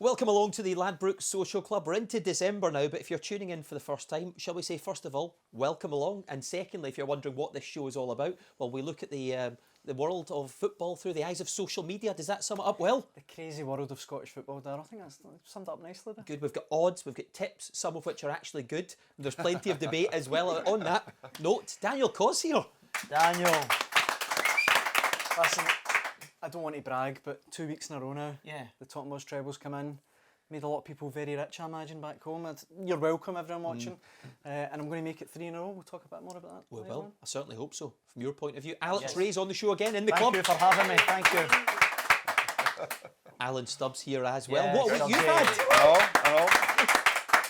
Welcome along to the Ladbrokes Social Club. We're into December now, but if you're tuning in for the first time, shall we say, first of all, welcome along. And secondly, if you're wondering what this show is all about, well, we look at the world of football through the eyes of social media. Does that sum it up well? The crazy world of Scottish football, Darryl. I think that's summed up nicely there. Good. We've got odds, we've got tips, some of which are actually good. And there's plenty of debate as well. On that note, Daniel Cos here. Daniel. Listen, I don't want to brag, but 2 weeks in a row now. Yeah. The topmost trebles come in. Made a lot of people very rich, I imagine, back home. You're welcome, everyone watching. And I'm going to make it 3 in a row. We'll talk a bit more about that. We will. I certainly hope so. From your point of view. Alex Ray's on the show again in the Thank club. you for having me. Thank you. Alan Stubbs here as well. Yes, What a week you've Hello.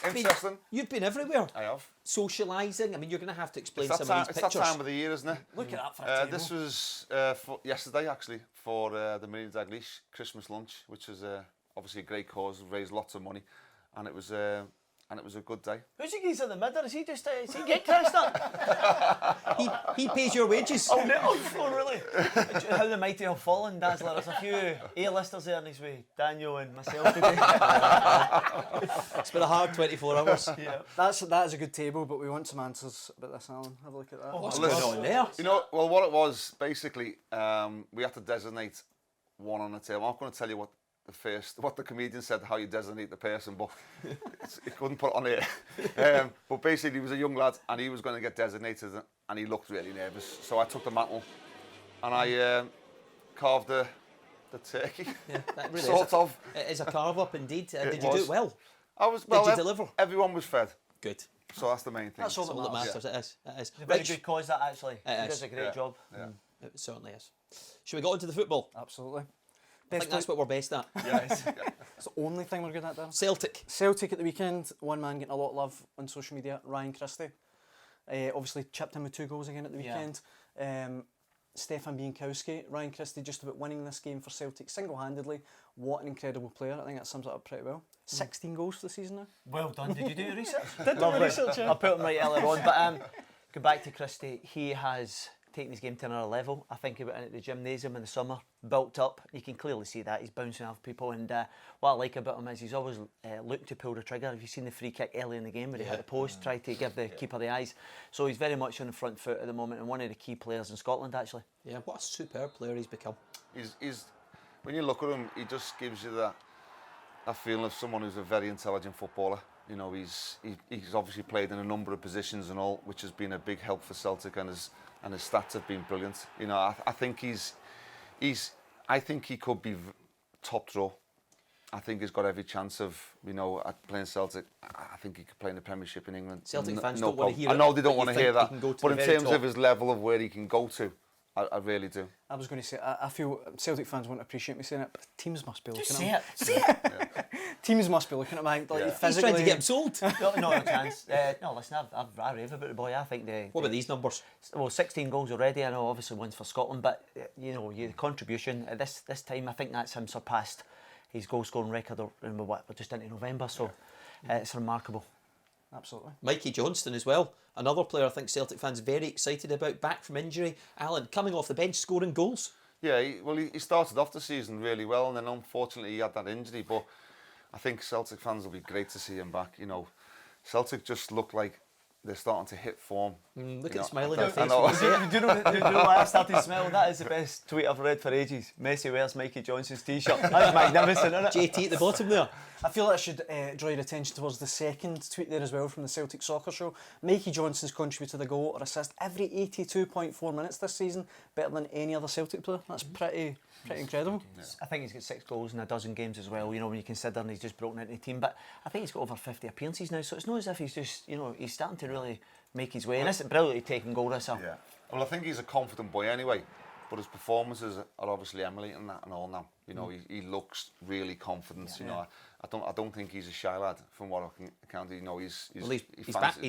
Interesting. You've been everywhere. I have. Socialising. I mean, you're going to have to explain It's some that, of these it's pictures. that time of the year, isn't it? Look at that for a table. This was for yesterday, actually, for the Million Daglish Christmas lunch, which is obviously a great cause. Raised lots of money, and it was a good day. Who's he in the middle? Is he just is he get cashed up? He pays your wages. Oh no! Oh really? How the mighty have fallen, Dazzler. There's a few A-listers there in his way. Daniel and myself today. It's been a hard 24 hours. Yeah. That is a good table, but we want some answers about this, Alan. Have a look at that. What's Listen, going on there? You know, well, what it was basically, we had to designate one on the table. I'm not going to tell you what the comedian said, how you designate the person, but he couldn't put it on here. But basically, he was a young lad, and he was going to get designated, and he looked really nervous. So I took the mantle, and I carved the turkey. Yeah, that really sort of. It is a carve up indeed. Did you do was. it well? I was. Did Well, you deliver? Everyone was fed, Good. so that's the main thing. That's all That's all that matters. It is. It is. A very Rich, good cause that actually. He is. does a great job. Yeah. it certainly is. Should we get on to the football? Absolutely. I think that's what we're best at. Yes. It's the only thing we're good at, Darryl. Celtic. Celtic at the weekend, one man getting a lot of love on social media, Ryan Christie. Obviously chipped in with 2 goals again at the weekend. Stefan Bienkowski, Ryan Christie just about winning this game for Celtic single-handedly. What an incredible player. I think that sums it up pretty well. 16 goals for the season now. Well done. Did you do your research? Did do my research, yeah. I put him right earlier on, but go back to Christie. He has taken his game to another level. I think he went into the gymnasium in the summer, built up. You can clearly see that he's bouncing off people. And what I like about him is he's always looked to pull the trigger. Have you seen the free kick early in the game where he hit the post, tried to give the keeper the eyes? So he's very much on the front foot at the moment, and one of the key players in Scotland actually. Yeah, what a superb player he's become. He's when you look at him, he just gives you that feeling of someone who's a very intelligent footballer. You know, he's obviously played in a number of positions and all, which has been a big help for Celtic, and his stats have been brilliant. You know, I think I think he could be top draw. I think he's got every chance of, you know, at playing Celtic. I think he could play in the Premiership in England. Celtic fans don't want to hear I it, know they don't but want you to hear think he that, can go to but the in very terms top. of his level of where he can go to, I really do. I was going to say, I feel Celtic fans won't appreciate me saying it, but teams must be looking Just at say him. it. Teams must be looking at him. Like, Yeah. He's physically. trying to get him sold. Not a chance. No, listen, I rave about the boy. I think What about these numbers? well, 16 goals already. I know, obviously one's for Scotland, but you know, the contribution at this time, I think that's him surpassed his goal scoring record. We're just into November, so it's remarkable. Absolutely. Mikey Johnston as well. Another player I think Celtic fans very excited about, back from injury. Alan, coming off the bench, scoring goals. Yeah, he started off the season really well, and then unfortunately he had that injury. But I think Celtic fans will be great to see him back. You know, Celtic just look like they're starting to hit form. Look You at the know, smile on I your face. know. when you say it. Do you know why I started smiling? That is the best tweet I've read for ages. Messi wears Mikey Johnston's t-shirt. That's magnificent, isn't it? JT at the bottom there. I feel that should draw your attention towards the second tweet there as well from the Celtic Soccer Show. Mikey Johnston's contributed a goal or assist every 82.4 minutes this season, better than any other Celtic player. That's pretty incredible. I think he's got 6 goals in a dozen games as well, you know, when you consider he's just broken into the team. But I think he's got over 50 appearances now, so it's not as if he's just, you know, he's starting to really make his way. And this is brilliantly taking goal this. Yeah. Well, I think he's a confident boy anyway, but his performances are obviously emulating that and all now. You know, he looks really confident. You know, I don't think he's a shy lad from what I can count. You know, he's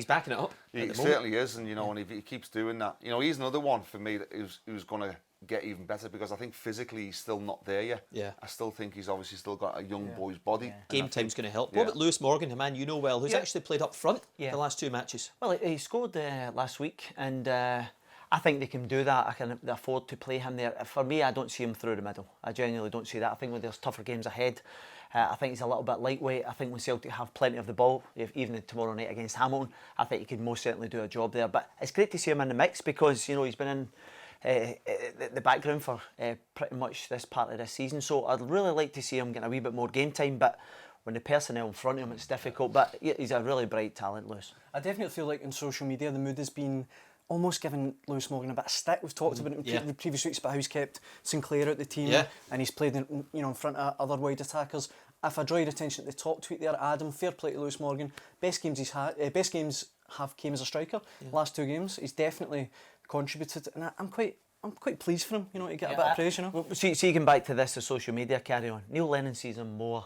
backing it up. He certainly is, and you know, and if he keeps doing that, you know, he's another one for me that who's going to get even better, because I think physically he's still not there yet. Yeah. I still think he's obviously still got a young boy's body. Yeah. Game time's going to help. Yeah. What about Lewis Morgan, a man you know well, who's actually played up front the last 2 matches? Well, he scored last week, and I think they can do that. I can afford to play him there. For me, I don't see him through the middle. I genuinely don't see that. I think when there's tougher games ahead, I think he's a little bit lightweight. I think when Celtic have plenty of the ball, even tomorrow night against Hamilton, I think he could most certainly do a job there. But it's great to see him in the mix because, you know, he's been in the background for pretty much this part of this season. So I'd really like to see him getting a wee bit more game time. But when the personnel in front of him, it's difficult. But he's a really bright talent, Lewis. I definitely feel like in social media, the mood has been almost giving Lewis Morgan a bit of stick. We've talked about it in the previous weeks about how he's kept Sinclair out the team and he's played in front of other wide attackers. If I draw your attention to the top tweet there, Adam, fair play to Lewis Morgan. Best games have came as a striker. Last 2 games, he's definitely contributed, and I'm quite pleased for him. You know, to get a bit of praise. You know. Well, see, going back to this, the social media carry on. Neil Lennon sees him more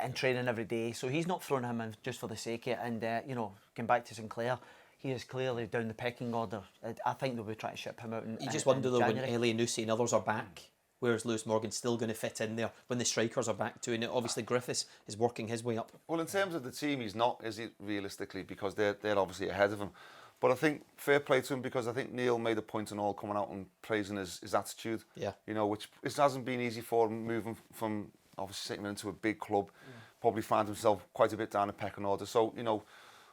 in training every day, so he's not throwing him in just for the sake of it. And you know, going back to Sinclair, he is clearly down the pecking order. I think they'll be trying to ship him out. You just wonder though, when Ellie, Nusi and others are back, where's Lewis Morgan still going to fit in there when the strikers are back too? And obviously Griffiths is working his way up. Well, in terms of the team, he's not, is he, realistically, because they're obviously ahead of him. But I think fair play to him, because I think Neil made a point in all coming out and praising his attitude. Yeah. You know, which it hasn't been easy for him moving from obviously taking him into a big club. Probably find himself quite a bit down the pecking order. So, you know,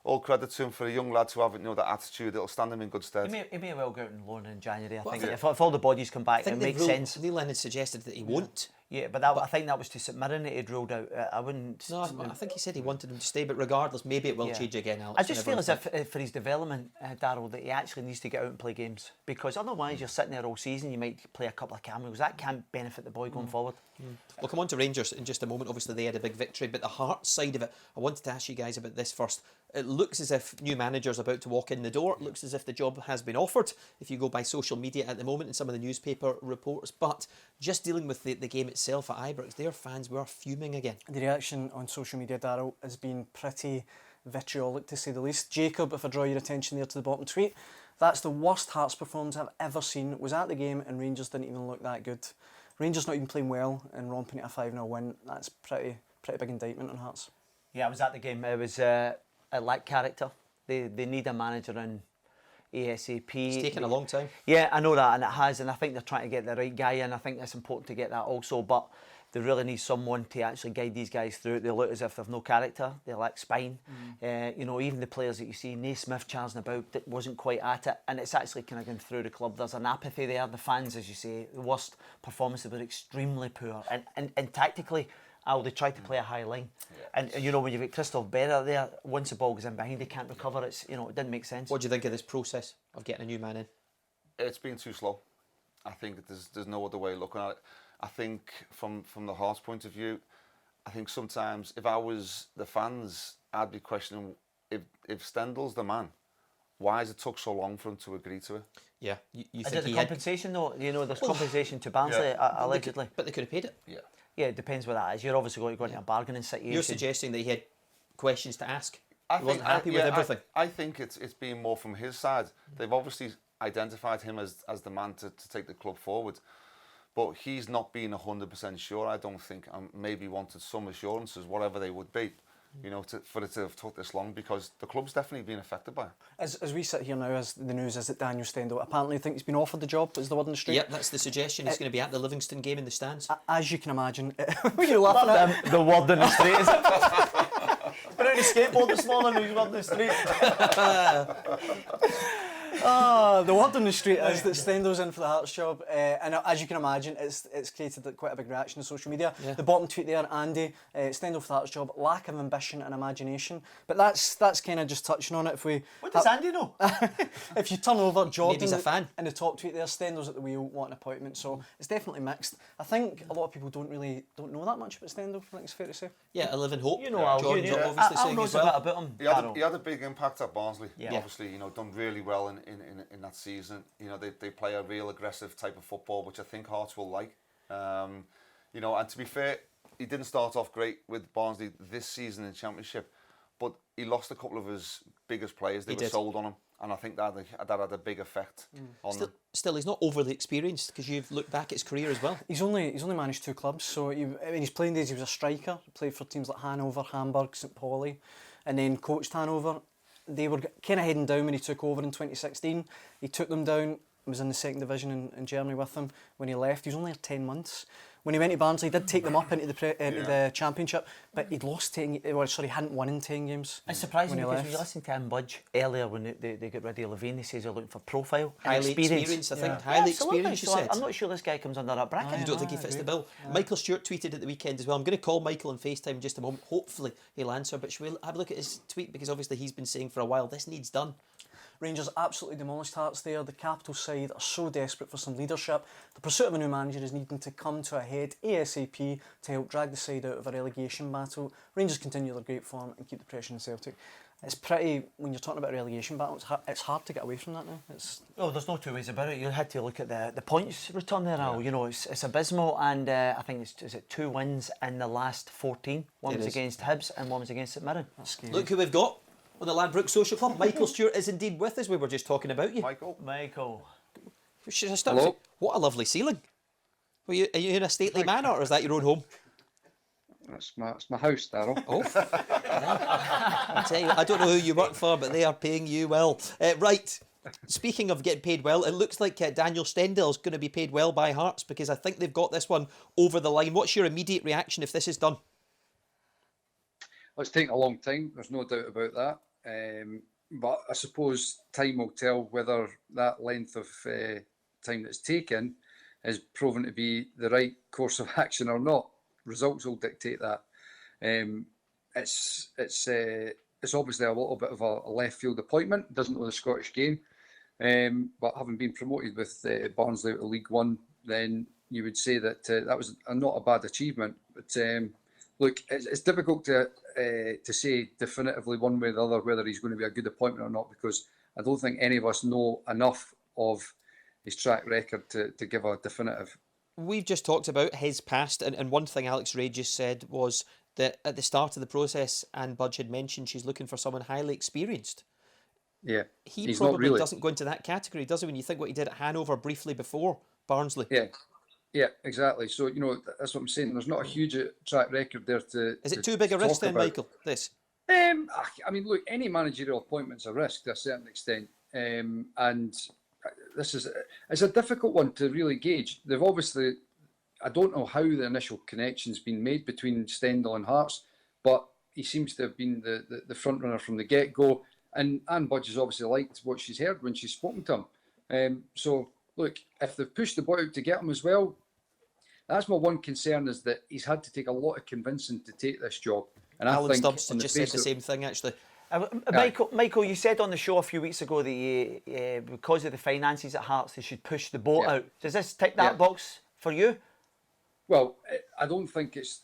all credit to him for a young lad to have, you know, that attitude. It'll stand him in good stead. He may well go out and loan in January. I think if all the bodies come back, it makes sense. Neil Lennon suggested that he won't. Yeah, but I think that was to St Mirren that he'd ruled out. I wouldn't. No, I think he said he wanted him to stay, but regardless, maybe it will change again, Alex. I just feel as if for his development, Darryl, that he actually needs to get out and play games, because otherwise you're sitting there all season, you might play a couple of cameos. That can't benefit the boy going forward. We'll come on to Rangers in just a moment. Obviously they had a big victory, but the heart side of it, I wanted to ask you guys about this first. It looks as if new manager's about to walk in the door. It looks as if the job has been offered, if you go by social media at the moment and some of the newspaper reports. But just dealing with the game itself at Ibrox, their fans were fuming again. The reaction on social media, Darryl, has been pretty vitriolic, to say the least. Jacob, if I draw your attention there to the bottom tweet, that's the worst Hearts performance I've ever seen. Was at the game and Rangers didn't even look that good. Rangers not even playing well and romping at a 5-0 win. That's pretty big indictment on Hearts. Yeah, I was at the game. It was it lacked character. They need a manager in ASAP. It's taken a long time. Yeah, I know that, and it has, and I think they're trying to get the right guy in. I think it's important to get that also, but they really need someone to actually guide these guys through it. They look as if they've no character. They lack spine. You know, even the players that you see, Naismith charging about, that wasn't quite at it, and it's actually kind of going through the club. There's an apathy there. The fans, as you say, the worst performances were extremely poor, and tactically, they tried to play a high line, and you know, when you've got Christoph Berra there, once the ball goes in behind, he can't recover. It's, you know, it didn't make sense. What do you think of this process of getting a new man in? It's been too slow. I think there's no other way of looking at it. I think from the Hearts' point of view, I think sometimes if I was the fans, I'd be questioning if Stendel's the man, why has it took so long for him to agree to it? Yeah, you Is think it the compensation though? You know, there's compensation to Barnsley allegedly. But they could have paid it. Yeah. Yeah, it depends what that is. You're obviously going to go into a bargaining situation. You're suggesting that he had questions to ask. He wasn't happy with everything. I think it's been more from his side. They've obviously identified him as the man to take the club forward. But he's not been 100% sure, I don't think, and maybe wanted some assurances, whatever they would be, you know, for it to have took this long, because the club's definitely been affected by it. As we sit here now, as the news is that Daniel Stendel apparently thinks he's been offered the job, is the word on the street. Yep, that's the suggestion. He's going to be at the Livingston game in the stands. As you can imagine, were you laughing at the word on the street, is it? Been on a skateboard this morning, he's on the street. The word on the street is that Stendel's in for the Hearts job, and as you can imagine, it's created quite a big reaction on social media. Yeah. The bottom tweet there, Andy, Stendel for the Hearts job, lack of ambition and imagination. But that's kind of just touching on it. What does Andy know? If you turn over Jordan, he's a fan. In the top tweet there, Stendel's at the wheel, want an appointment. So it's definitely mixed. I think a lot of people don't know that much about Stendel. I think it's fair to say. Yeah, I live in hope. You know, Jordan's obviously saying as well. About him. He had a big impact at Barnsley. Yeah. Obviously, you know, done really well in that season. You know, they play a real aggressive type of football, which I think Hearts will like. You know, and to be fair, he didn't start off great with Barnsley this season in Championship, but he lost a couple of his biggest players. They were sold on him, and I think that had a big effect on them. Still, he's not overly experienced, because you've looked back at his career as well. He's only managed 2 clubs, so in his playing days he was a striker. He played for teams like Hanover, Hamburg, St Pauli, and then coached Hanover. They were kind of heading down when he took over in 2016. He took them down, was in the second division in Germany with them. When he left, he was only there 10 months. When he went to Barnsley, he did take them up into the Championship, but he'd lost 10. He hadn't won in 10 games. It's surprising when because when you listen to him budge earlier when they got rid of Levine, he says they're looking for profile and Highly experienced, I think. Highly experienced, you said. I'm not sure this guy comes under that bracket. You don't think he fits the bill? Michael Stewart tweeted at the weekend as well. I'm going to call Michael on FaceTime in just a moment. Hopefully he'll answer, but should we have a look at his tweet? Because obviously he's been saying for a while, this needs done. Rangers absolutely demolished Hearts there. The capital side are so desperate for some leadership. The pursuit of a new manager is needing to come to a head ASAP to help drag the side out of a relegation battle. Rangers continue their great form and keep the pressure on Celtic. It's pretty, when you're talking about a relegation battle, it's hard to get away from that now. Oh, there's no two ways about it. You had to look at the points return there, Al. You know, it's abysmal, and I think is it 2 wins in the last 14? One was against Hibs and one was against St Mirren. That's scary. Look who we've got on the Ladbrokes Social Club. Michael Stewart is indeed with us. We were just talking about you. Michael. Hello. What a lovely ceiling. Are you in a stately manor, or is that your own home? It's my house, Darryl. Oh. I tell you, I don't know who you work for, but they are paying you well. Right. Speaking of getting paid well, it looks like Daniel Stendel's going to be paid well by Hearts, because I think they've got this one over the line. What's your immediate reaction if this is done? Well, it's taken a long time, there's no doubt about that. But I suppose time will tell whether that length of time that's taken is proven to be the right course of action or not. Results will dictate that. It's obviously a little bit of a left field appointment. Doesn't know the Scottish game, but having been promoted with Barnsley out of League One, then you would say that that was not a bad achievement. But look, it's difficult to say definitively one way or the other whether he's going to be a good appointment or not, because I don't think any of us know enough of his track record to give a definitive. We've just talked about his past, and one thing Alex Ray just said was that at the start of the process, Anne Budge had mentioned she's looking for someone highly experienced. Yeah, he's probably doesn't go into that category, does he, when you think what he did at Hanover briefly before Barnsley? Yeah, exactly. So, that's what I'm saying. There's not a huge track record there to... Is it too big a risk then, Michael, this? I mean, look, any managerial appointment's a risk to a certain extent. And it's a difficult one to really gauge. They've obviously... I don't know how the initial connection's been made between Stendel and Hearts, but he seems to have been the front runner from the get-go. And Anne Budge has obviously liked what she's heard when she's spoken to him. So, look, if they've pushed the boy out to get him as well, that's my one concern, is that he's had to take a lot of convincing to take this job. And Alan Stubbs just said the same thing, actually. Michael, you said on the show a few weeks ago that because of the finances at Hearts, they should push the boat out. Does this tick that box for you? Well, I don't think it's,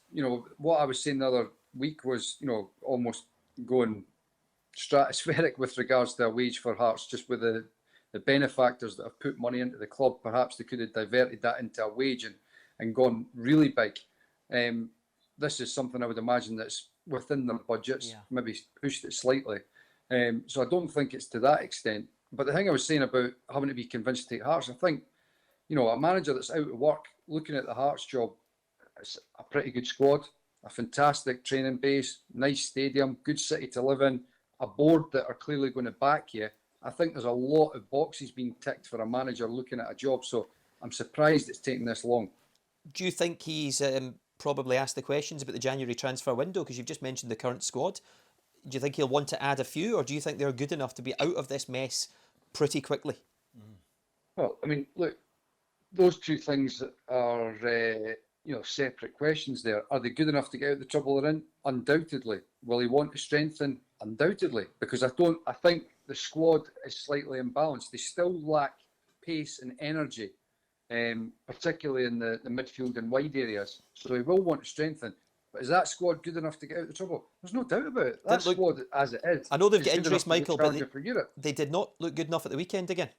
what I was saying the other week was, almost going stratospheric with regards to a wage for Hearts, just with the benefactors that have put money into the club. Perhaps they could have diverted that into a wage and gone really big. This is something I would imagine that's within their budgets, maybe pushed it slightly. So I don't think it's to that extent. But the thing I was saying about having to be convinced to take Hearts, I think, a manager that's out of work, looking at the Hearts job, it's a pretty good squad, a fantastic training base, nice stadium, good city to live in, a board that are clearly going to back you. I think there's a lot of boxes being ticked for a manager looking at a job, so I'm surprised it's taken this long. Do you think he's probably asked the questions about the January transfer window, because you've just mentioned the current squad? Do you think he'll want to add a few, or do you think they're good enough to be out of this mess pretty quickly? Well, I mean, look, those two things are, separate questions there. Are they good enough to get out of the trouble they're in? Undoubtedly. Will he want to strengthen? Undoubtedly. Because I think the squad is slightly imbalanced. They still lack pace and energy, particularly in the midfield and wide areas. So he will want to strengthen. But is that squad good enough to get out of the trouble? There's no doubt about it. That squad, as it is, I know they've got injuries, Michael, but they did not look good enough at the weekend again.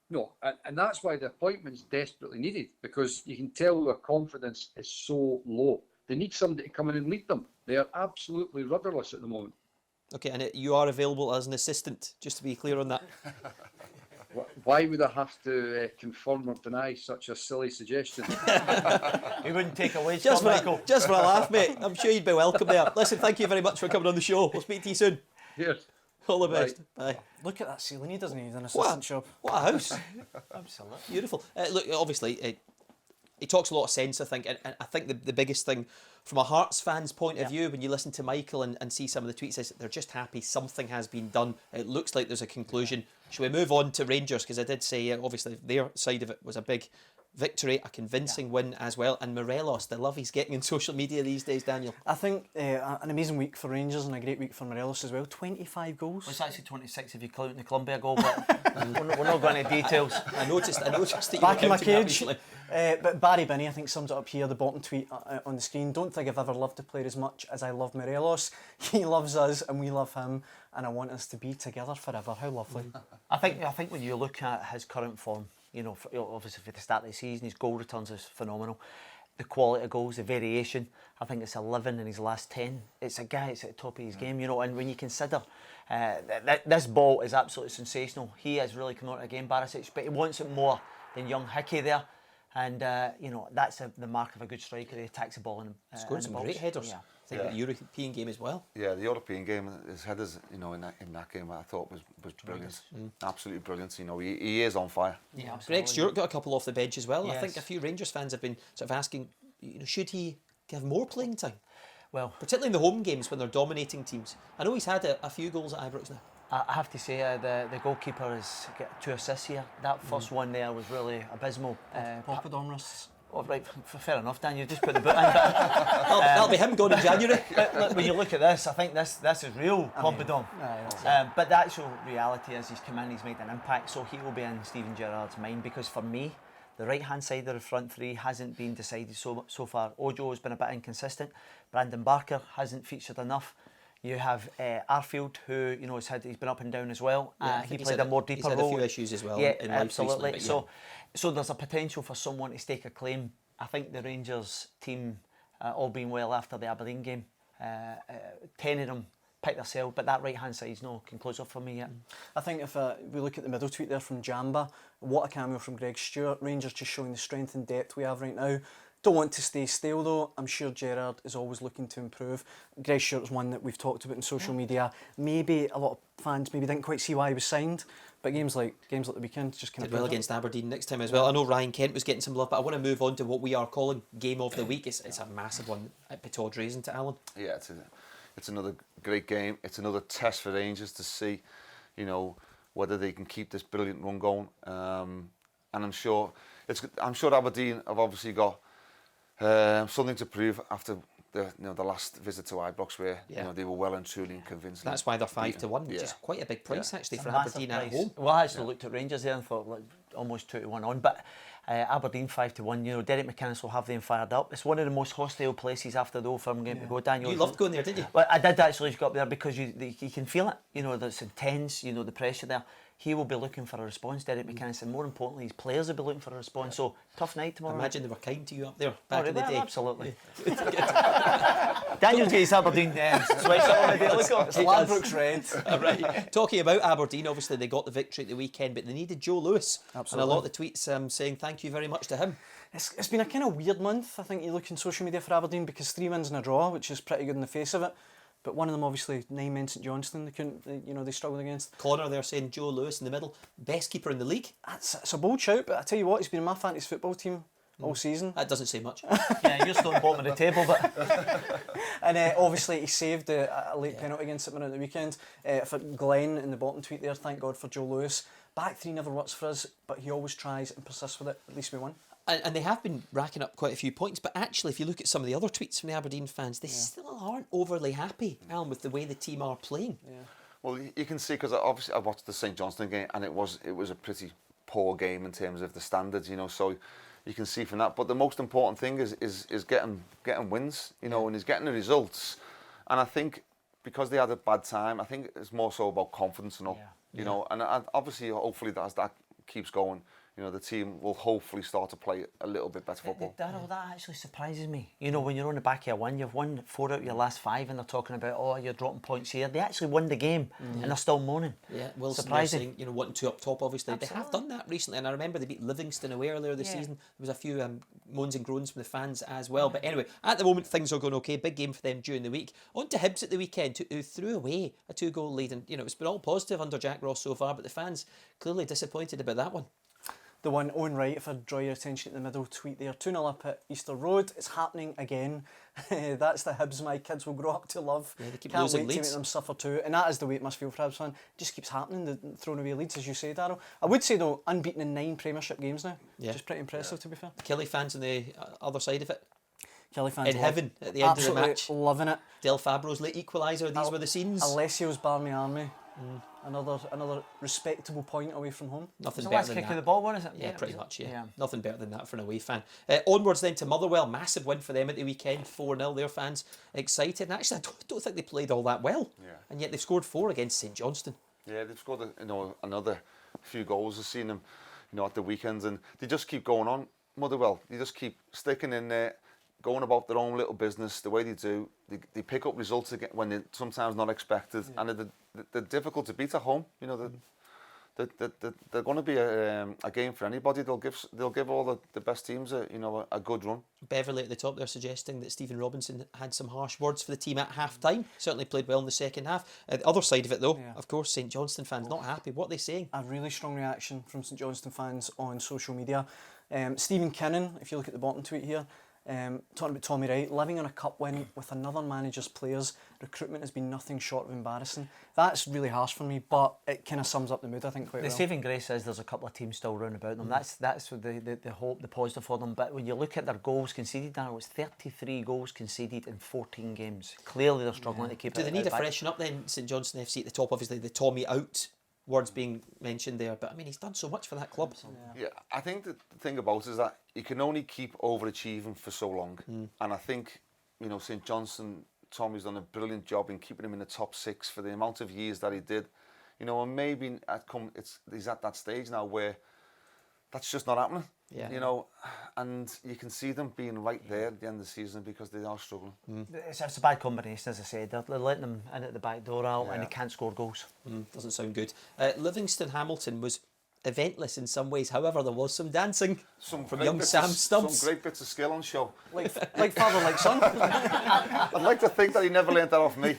No, and that's why the appointment's desperately needed, because you can tell their confidence is so low. They need somebody to come in and lead them. They are absolutely rudderless at the moment. Okay, and you are available as an assistant, just to be clear on that. Why would I have to confirm or deny such a silly suggestion? He wouldn't take a wage just from Michael. Just for a laugh, mate. I'm sure you'd be welcome there. Listen, thank you very much for coming on the show. We'll speak to you soon. Cheers. All the best. Bye. Look at that ceiling. He doesn't need an assistant job. What a house. Absolutely. Beautiful. Look, obviously, he talks a lot of sense, I think, and I think the biggest thing from a Hearts fan's point of view, when you listen to Michael and see some of the tweets, is they're just happy something has been done. It looks like there's a conclusion. Shall we move on to Rangers? Because I did say, obviously, their side of it was a big victory, a convincing win as well. And Morelos, the love he's getting in social media these days, Daniel. I think an amazing week for Rangers and a great week for Morelos as well. 25 goals. Well, it's actually 26 if you count the Columbia goal, but we're not going into details. I noticed that you Back were in my counting that cage. recently. But Barry Binney, I think, sums it up here, the bottom tweet on the screen. Don't think I've ever loved a player as much as I love Morelos. He loves us and we love him, and I want us to be together forever. How lovely. I think when you look at his current form, obviously for the start of the season, his goal returns is phenomenal. The quality of goals, the variation, I think it's 11 in his last 10. It's a guy that's at the top of his game, and when you consider this ball is absolutely sensational. He has really come out of the game, Barisic, but he wants it more than young Hickey there. And, that's the mark of a good striker. He attacks the ball and scored some great headers. Yeah. I think the European game as well. Yeah, the European game, his headers, in that game, I thought was brilliant. Absolutely brilliant. He is on fire. Yeah, absolutely. Greg Stewart got a couple off the bench as well. Yes. I think a few Rangers fans have been sort of asking, should he have more playing time? Well, Particularly in the home games when they're dominating teams. I know he's had a few goals at Ibrox now. I have to say the goalkeeper has got 2 assists here. That first one there was really abysmal. Papadopoulos. Oh, right, fair enough, Dan. You just put the boot in. But, That'll be him going in January. look, when you look at this, I think this is real Pompidou. But the actual reality is he's come in, he's made an impact, so he will be in Steven Gerrard's mind, because for me, the right-hand side of the front three hasn't been decided so far. Ojo has been a bit inconsistent. Brandon Barker hasn't featured enough. You have Arfield, who he's been up and down as well. He played a more deeper role. He's had a few issues as well. Yeah, in life absolutely. Recently, So there's a potential for someone to stake a claim. I think the Rangers team, all being well after the Aberdeen game, 10 of them picked their cell, but that right-hand side's no conclusive for me yet. I think if we look at the middle tweet there from Jamba, what a cameo from Greg Stewart. Rangers just showing the strength and depth we have right now. Don't want to stay stale though. I'm sure Gerrard is always looking to improve. Greg Stewart's one that we've talked about in social media. Maybe a lot of fans didn't quite see why he was signed, but games like the weekend just kind Did of well prove it. against Aberdeen next time as well. I know Ryan Kent was getting some love, but I want to move on to what we are calling Game of the Week. It's a massive one at Pittodrie, isn't it, Alan? Yeah, it's another great game. It's another test for Rangers to see, whether they can keep this brilliant run going. And I'm sure Aberdeen have obviously got something to prove after the last visit to Ibrox, where they were well and truly and convincingly. That's why they're 5-1, which is quite a big price actually for Aberdeen at home. Well, I actually looked at Rangers there and thought almost 2-1 on, but Aberdeen 5-1. Derek McInnes will have them fired up. It's one of the most hostile places after the Old Firm game to go. Daniel, You loved going there, didn't you? Well, I did actually go up there because you can feel it. It's intense. The pressure there. He will be looking for a response, Derek McInnes, and more importantly, his players will be looking for a response. So tough night tomorrow. Imagine they were kind to you up there back in the day. Absolutely. Daniel's got his Aberdeen sweatshirt on today. Look up. It's Ladbrokes red. Right. Talking about Aberdeen, obviously they got the victory at the weekend, but they needed Joe Lewis. Absolutely. And a lot of the tweets saying thank you very much to him. It's been a kind of weird month, I think, you look in social media for Aberdeen, because 3 wins and a draw, which is pretty good in the face of it. But one of them, obviously, 9 men St Johnstone, they struggled against. Connor there saying Joe Lewis in the middle, best keeper in the league. It's a bold shout, but I tell you what, he's been in my fantasy football team all season. That doesn't say much. Yeah, you're still at the bottom of the table, but And obviously he saved a late penalty against St Mirren at the weekend. For Glenn in the bottom tweet there, thank God for Joe Lewis. Back three never works for us, but he always tries and persists with it. At least we won. And they have been racking up quite a few points, but actually, if you look at some of the other tweets from the Aberdeen fans, they still aren't overly happy, Alan, with the way the team are playing. Yeah. Well, you can see, because obviously I watched the St Johnstone game, and it was a pretty poor game in terms of the standards, so you can see from that. But the most important thing is getting wins, and he's getting the results. And I think because they had a bad time, I think it's more so about confidence and all, and obviously, hopefully, as that keeps going, you know, the team will hopefully start to play a little bit better football. Darryl, that actually surprises me. You know, when you're on the back of a win, you've won 4 out of your last 5, and they're talking about, oh, you're dropping points here. They actually won the game, and they're still moaning. Yeah, Wilson surprising. Saying, you know, wanting 2 up top, obviously. Absolutely. They have done that recently, and I remember they beat Livingston away earlier this season. There was a few moans and groans from the fans as well. But anyway, at the moment, things are going okay. Big game for them during the week. On to Hibs at the weekend, who threw away a 2-goal lead. And, you know, it's been all positive under Jack Ross so far, but the fans clearly disappointed about that one. The one, Owen Wright, if I draw your attention to the middle tweet there, 2-0 up at Easter Road. It's happening again. That's the Hibs my kids will grow up to love. Yeah, they keep Can't losing wait leads. to make them suffer too. And that is the way it must feel for Hibs fan. It just keeps happening, the throwing away leads, as you say, Darryl. I would say, though, unbeaten in 9 Premiership games now. Yeah. Just pretty impressive, to be fair. Kelly fans on the other side of it. Kelly fans In heaven at the end absolutely of the match. loving it. Del Fabro's late equaliser, these were the scenes. Alessio's Barmy Army. Another respectable point away from home. Nothing So better last than kick that. of the ball one, is it? Yeah, pretty much, yeah. Yeah. Nothing better than that for an away fan. Onwards then to Motherwell. Massive win for them at the weekend. 4-0. Their fans excited. And actually, I don't think they played all that well. Yeah. And yet they've scored 4 against St Johnstone. Yeah, they've scored another few goals. I've seen them, at the weekends, and they just keep going on. Motherwell, they just keep sticking in there, going about their own little business the way they do. They pick up results again when they're sometimes not expected, and they're difficult to beat at home. They're going to be a game for anybody. They'll give all the best teams a good run. Beverley at the top, they're suggesting that Stephen Robinson had some harsh words for the team at half-time. Certainly played well in the second half. The other side of it, though, of course, St Johnstone fans not happy. What are they saying? A really strong reaction from St Johnstone fans on social media. Stephen Kinnan, if you look at the bottom tweet here, talking about Tommy Wright, living on a cup win with another manager's players, recruitment has been nothing short of embarrassing. That's really harsh for me, but it kind of sums up the mood, I think, quite The well. saving grace is there's a couple of teams still round about them. That's the hope, the positive for them. But when you look at their goals conceded, now it's 33 goals conceded in 14 games. Clearly they're struggling to keep it. Do they need a back. freshen up then? St Johnstone FC at the top, obviously the Tommy out words being mentioned there, but I mean he's done so much for that club. Yeah, I think the thing about it is that you can only keep overachieving for so long, and I think St Johnstone, Tommy's done a brilliant job in keeping him in the top 6 for the amount of years that he did, and maybe he's at that stage now where that's just not happening. Yeah. And you can see them being right there at the end of the season because they are struggling. It's a bad combination, as I said. They're letting them in at the back door out, and they can't score goals. Doesn't sound good. Livingston Hamilton was eventless in some ways. However, there was some dancing from great young bits Sam of- Stubbs. Some great bits of skill on show. Like father, like son. I'd like to think that he never learnt that off me.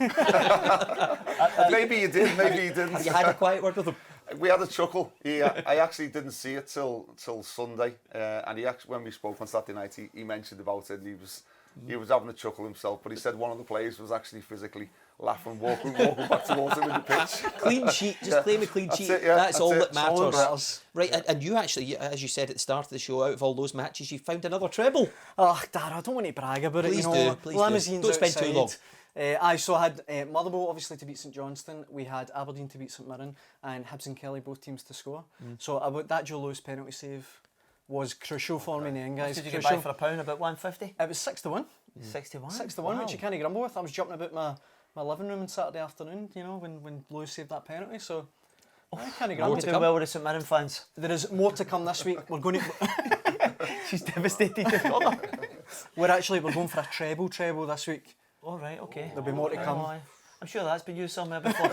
Maybe he did, maybe he didn't. Have you had a quiet word with him? We had a chuckle. I actually didn't see it till Sunday, and when we spoke on Saturday night, he mentioned about it. And he was having a chuckle himself, but he said one of the players was actually physically laughing, walking back towards him in the pitch. Clean sheet, just claim a clean sheet. it, yeah, that's all it. that That's all matters. that matters. Right, and you actually, as you said at the start of the show, out of all those matches, you found another treble. Oh, Dad, I don't want to brag about Please it. do, please do. Limousines Don't spend too outside. I had Motherwell obviously to beat St Johnstone. We had Aberdeen to beat St Mirren, and Hibs and Kelly both teams to score. So that Joe Lewis penalty save was crucial for me in the end, guys. Did you get Crucial. buy for £1? About 150? It was 6-1. 61. 6-1, Wow. which you can't grumble with. I was jumping about my living room on Saturday afternoon, when Lewis saved that penalty. So I can't grumble. You do well with the St Mirren fans. There is more to come this week. We're going to. She's devastated. We're going for a treble this week. All right, okay. There'll be more to come. aye. I'm sure that's been used somewhere before.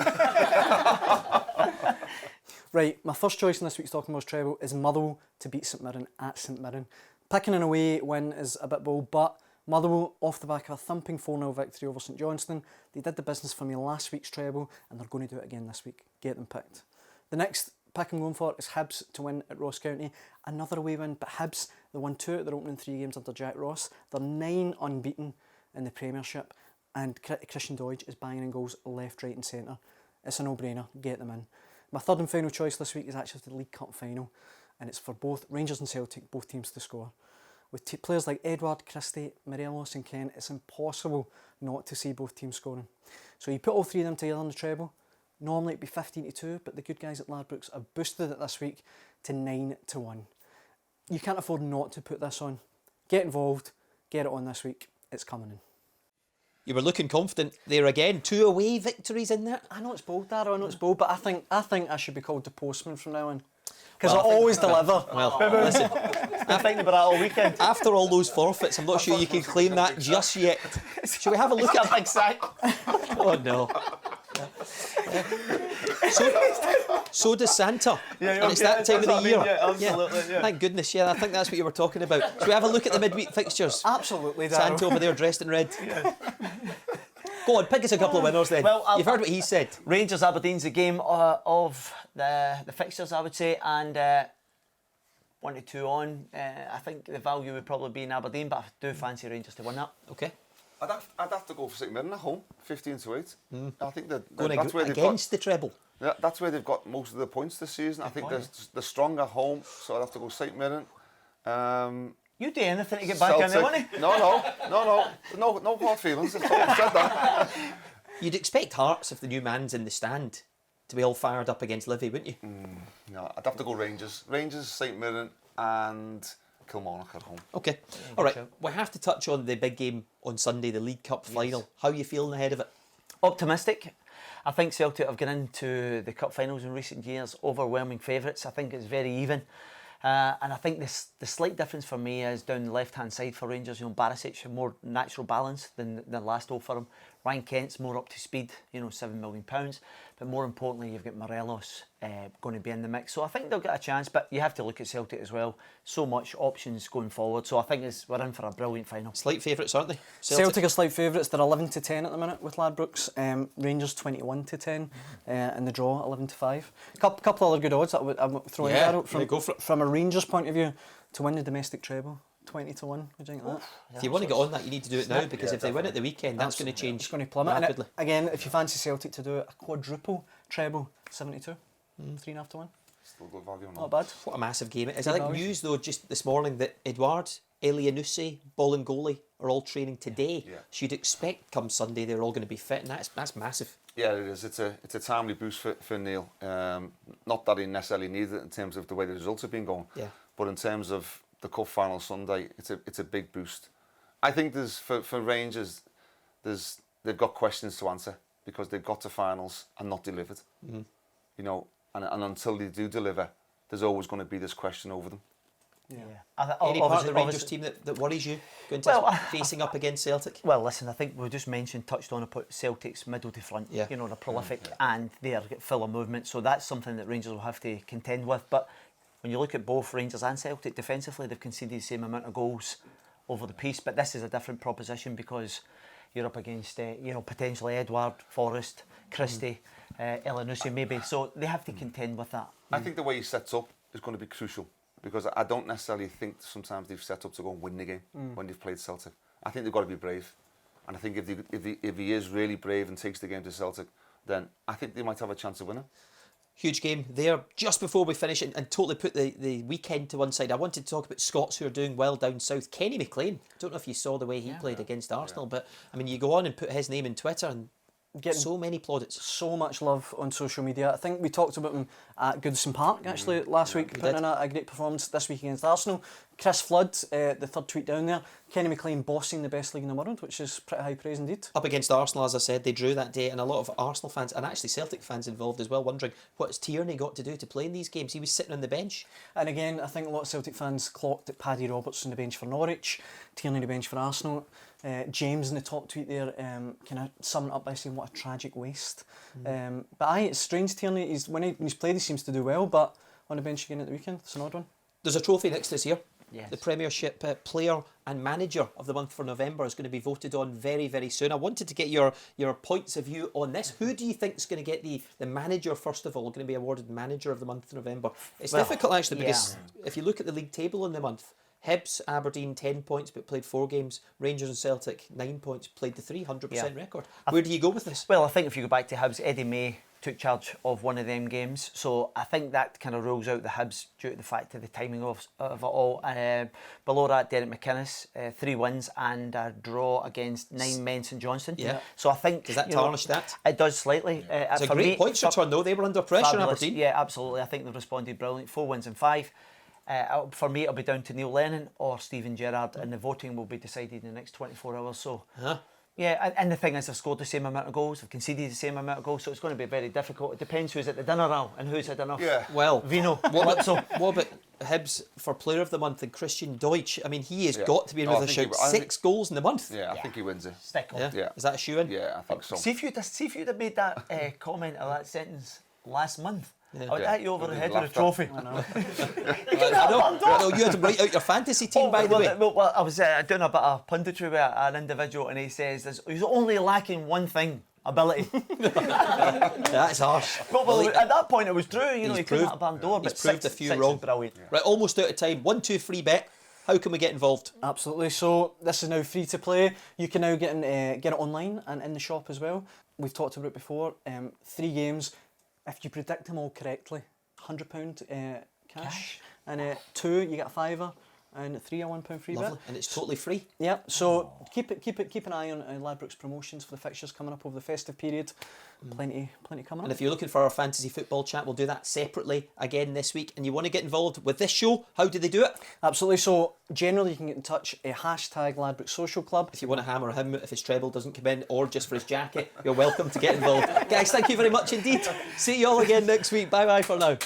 Right, my first choice in this week's Talking About treble is Motherwell to beat St Mirren at St Mirren. Picking an away win is a bit bold, but Motherwell, off the back of a thumping 4-0 victory over St Johnstone, they did the business for me last week's treble, and they're going to do it again this week. Get them picked. The next pick I'm going for is Hibs to win at Ross County. Another away win, but Hibs, they won 2 out their opening 3 games under Jack Ross. They're 9 unbeaten in the Premiership, and Christian Doidge is banging in goals left, right and centre. It's a no-brainer. Get them in. My third and final choice this week is actually the League Cup final, and it's for both Rangers and Celtic, both teams to score. With players like Edward, Christie, Morelos and Kent, it's impossible not to see both teams scoring. So you put all 3 of them together in the treble, normally it'd be 15-2, but the good guys at Ladbrokes have boosted it this week to 9-1. You can't afford not to put this on. Get involved, get it on this week, it's coming in. You were looking confident there again. 2 away victories in there. I know it's bold, Darryl, I know it's bold, but I think I should be called the postman from now on. Because I always deliver. Well, listen, I'm thinking about that all weekend. after all those forfeits, I'm not sure you can claim that just yet. Shall we have a look at a big sack? Oh no. So does Santa. And it's that time of the year. Yeah, absolutely. Yeah. Thank goodness, yeah, I think that's what you were talking about. Shall we have a look at the midweek fixtures? Absolutely, Darryl. Santa over there dressed in red. Go on, pick us a couple of winners then. Well, You've heard what he said. Rangers Aberdeen's the game of the fixtures, I would say, and 1 to 2 on. I think the value would probably be in Aberdeen, but I do fancy Rangers to win that. Okay. I'd have to go for St Mirren at home, 15-8. I think Going that's where they've against the treble. that's where they've got most of the points this season. I think they're strong at home, so I'd have to go St Mirren. You do anything to get back in there, wouldn't you? No hard feelings. I've said that. You'd expect Hearts, if the new man's in the stand, to be all fired up against Livy, wouldn't you? No, I'd have to go Rangers, St Mirren, and Kilmarnock at home. Okay. All right. We have to touch on the big game on Sunday, the League Cup final. How are you feeling ahead of it? Optimistic. I think Celtic have gone into the cup finals in recent years overwhelming favourites. I think it's very even. And I think the slight difference for me is down the left-hand side for Rangers. Barisic, a more natural balance than last Old Firm. Ryan Kent's more up to speed, £7 million. But more importantly, you've got Morelos going to be in the mix. So I think they'll get a chance, but you have to look at Celtic as well. So much options going forward. So I think we're in for a brilliant final. Slight favourites, aren't they? Celtic are slight favourites. They're 11-10 at the minute with Ladbrokes. Rangers 21-10, and the draw 11-5. Couple other good odds that I'm throwing Yeah, out from a Rangers point of view to win the domestic treble. 20-1. What do you think of that? If you want to get on that, you need to do it now, because if they win at the weekend, that's going to change. It's going to plummet. rapidly. And again, if you fancy Celtic to do a quadruple treble, 72, 3.5 to 1. Still good value. Not bad. What a massive game it is. I think news though just this morning that Edouard, Elianusi, Bolingoli are all training today. Yeah. So you'd expect come Sunday they're all going to be fit, and that's massive. Yeah, it is. It's a timely boost for Neil. Not that he necessarily needed it in terms of the way the results have been going. Yeah. But in terms of the cup final Sunday, it's a big boost. I think there's for Rangers, they've got questions to answer because they've got to finals and not delivered. And until they do deliver, there's always going to be this question over them. Yeah. Any part of the Rangers team that worries you going to facing up against Celtic? Well, listen, I think we just touched on about Celtic's middle to front. Yeah. They're prolific and they're full of movement, so that's something that Rangers will have to contend with. But when you look at both Rangers and Celtic, defensively they've conceded the same amount of goals over the piece, but this is a different proposition because you're up against potentially Edouard, Forrest, Christie, Elianusi maybe, so they have to contend with that. I think the way he sets up is going to be crucial because I don't necessarily think sometimes they've set up to go and win the game when they've played Celtic. I think they've got to be brave, and I think if he is really brave and takes the game to Celtic, then I think they might have a chance of winning. Huge game there. Just before we finish and totally put the weekend to one side, I wanted to talk about Scots who are doing well down south. Kenny McLean, I don't know if you saw the way he played against Arsenal, but I mean, you go on and put his name in Twitter and getting so many plaudits. So much love on social media. I think we talked about him at Goodison Park actually last week, putting in a great performance this week against Arsenal. Chris Flood, the third tweet down there, Kenny McLean bossing the best league in the world, which is pretty high praise indeed. Up against Arsenal, as I said, they drew that day, and a lot of Arsenal fans and actually Celtic fans involved as well, wondering what's Tierney got to do to play in these games. He was sitting on the bench. And again, I think a lot of Celtic fans clocked that Paddy Roberts on the bench for Norwich, Tierney on the bench for Arsenal. James in the top tweet there kind of summed it up by saying what a tragic waste. But it's strange. Tierney, when he's played, he seems to do well, but on the bench again at the weekend, it's an odd one. There's a trophy next this year. Yes. The Premiership Player and Manager of the Month for November is going to be voted on very, very soon. I wanted to get your points of view on this. Who do you think is going to get the manager, first of all, going to be awarded Manager of the Month for November? It's difficult actually because if you look at the league table in the month, Hibs, Aberdeen 10 points but played 4 games. Rangers and Celtic 9 points, played the 300% record. Where do you go with this? Well, I think if you go back to Hibs, Eddie May took charge of one of them games, so I think that kind of rules out the Hibs due to the fact of the timing of it all. Below that, Derek McInnes, 3 wins and a draw against 9 men St Johnstone. Yeah. So I think Does that tarnish that? It does slightly. It's a great points return though. They were under pressure, fabulous. Aberdeen. Yeah, absolutely. I think they've responded brilliantly. 4 wins and 5. For me, it'll be down to Neil Lennon or Steven Gerrard, and the voting will be decided in the next 24 hours. So Yeah, and the thing is, they've scored the same amount of goals, they've conceded the same amount of goals, so it's going to be very difficult. It depends who's at the dinner, Al, and who's had enough. Yeah. Well, Vino. what about Hibs for Player of the Month and Christian Deutsch? I mean, he has got to be in with a shout. 6 goals in the month. Yeah, I think he wins it. Stick on. Yeah. Is that a shoe in? Yeah, I think so. See if you'd have made that comment or that sentence last month, I would hit you over the head with a trophy. I know you had to write out your fantasy team, by the way. Well, I was doing a bit of punditry with an individual, and he says he's only lacking one thing: ability. That's harsh. Well, at that point it was true. You know, he couldn't hit a barn door, but he's proved a few six wrong. is brilliant. Right, almost out of time. 1, 2, 3 bet. How can we get involved? Absolutely. So this is now free to play. You can now get it online and in the shop as well. We've talked about it before. 3 games. If you predict them all correctly, £100 cash. And 2 you get a £5, and 3 a £1 free Lovely. bet. And it's totally free. Yeah. So keep an eye on Ladbrokes promotions for the fixtures coming up over the festive period. Plenty coming up. And if you're looking for our fantasy football chat, we'll do that separately again this week. And you want to get involved with this show, how do they do it? Absolutely. So generally you can get in touch, hashtag Ladbrokes Social Club. If you want to hammer him if his treble doesn't come in, or just for his jacket, you're welcome to get involved. Guys, thank you very much indeed. See you all again next week. Bye bye for now.